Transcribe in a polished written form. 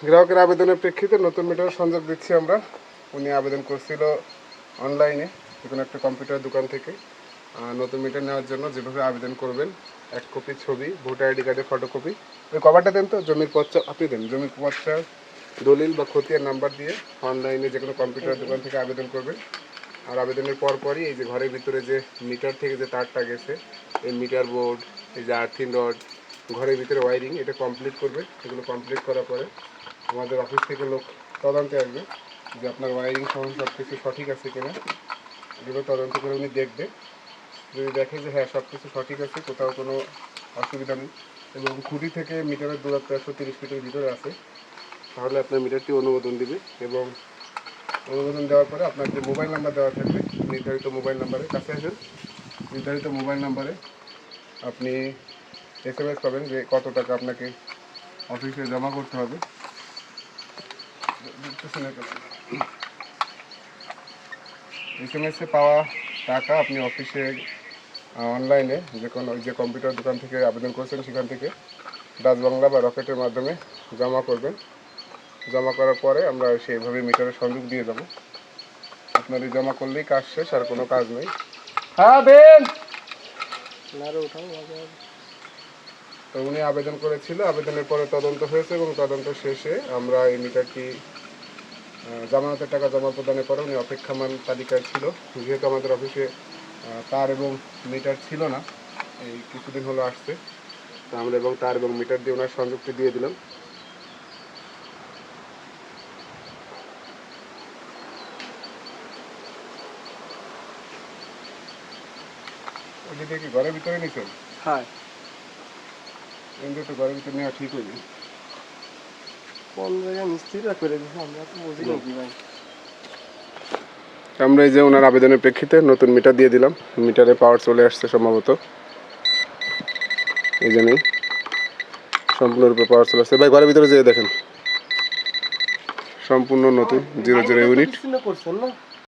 গ্রাহকের আবেদনের প্রেক্ষিতে নতুন মিটার সংযোগ দিচ্ছি আমরা। উনি আবেদন করছিল অনলাইনে যে কোনো একটা কম্পিউটার দোকান থেকে। নতুন মিটার নেওয়ার জন্য যেভাবে আবেদন করবেন, 1 কপি ছবি, ভোটার আইডি কার্ডের ফটোকপি, ওই কভারটা দেন তো, জমির পত্র আপনি দেন, জমির পত্র, দলিল বা খতিয়ান নাম্বার দিয়ে অনলাইনে যে কোনো কম্পিউটার দোকান থেকে আবেদন করবেন। আর আবেদনের পরপরই এই যে ঘরের ভিতরে যে মিটার থেকে যে তারটা গেছে, এই মিটার বোর্ড, এই যে আর্থিং রড, ঘরের ভিতরে ওয়ারিং, এটা কমপ্লিট করবে। এগুলো কমপ্লিট করার পরে আমাদের অফিস থেকে লোক তদন্তে আসবে যে আপনার ওয়ারিং সহ সব কিছু সঠিক আছে কিনা। এগুলো তদন্ত করে উনি দেখবে। যদি দেখে যে হ্যাঁ সব কিছু সঠিক আছে, কোথাও কোনো অসুবিধা নেই এবং খুঁটি থেকে মিটারের দূরত্ব 130 ফিটের ভিতরে আছে, তাহলে আপনার মিটারটি অনুমোদন দিবে। এবং অনুমোদন দেওয়ার পরে আপনার যে মোবাইল নাম্বার দেওয়া থাকবে, নির্ধারিত মোবাইল নাম্বারে কাছে আসেন, নির্ধারিত মোবাইল নাম্বারে আপনি SMS পাবেন যে কত টাকা আপনাকে অফিসে জমা করতে হবে। SMS-এ পাওয়া টাকা আপনি অফিসে অনলাইনে যে কোনো যে কম্পিউটার দোকান থেকে আবেদন করছেন সেখান থেকে ডাচ বাংলা বা রকেটের মাধ্যমে জমা করবেন। জমা করার পরে আমরা সেইভাবে মিটারের সংযোগ দিয়ে যাবো। আপনার এই জমা করলেই কাজ শেষ, আর কোনো কাজ নেই। হ্যাঁ দেন। তো উনি আবেদন করেছিল, আবেদনের পরে তদন্ত হয়েছে এবং তদন্ত শেষে আমরা এই মিটারটি জামানতের টাকা জমা প্রদানের পরে উনি অপেক্ষামান তালিকায় ছিল। যেহেতু আমাদের অফিসে তার এবং মিটার ছিল না, এই কিছুদিন হলো আসছে, তো আমরা এবং তার এবং মিটার দিয়ে ওনার সংযুক্তি দিয়ে দিলাম। ওইটা কি ঘরের ভিতরে নিছেন? হ্যাঁ, কিন্তু তো ঘরের ভিতরে নেওয়া ঠিক হয়নি। কোন জায়গায় মিস্ত্রিরা করে দিচ্ছে, আমরা তো বুঝি না কি ভাই। আমরা এই যে ওনার আবেদনের প্রেক্ষিতে নতুন মিটার দিয়ে দিলাম। মিটারে পাওয়ার চলে আসছে সম্ভবত, এই জন্যই সম্পূর্ণরূপে পাওয়ার চলে আসছে। ভাই ঘরের ভিতরে যেয়ে দেখেন, সম্পূর্ণ নতুন 00 ইউনিট। করছেন না?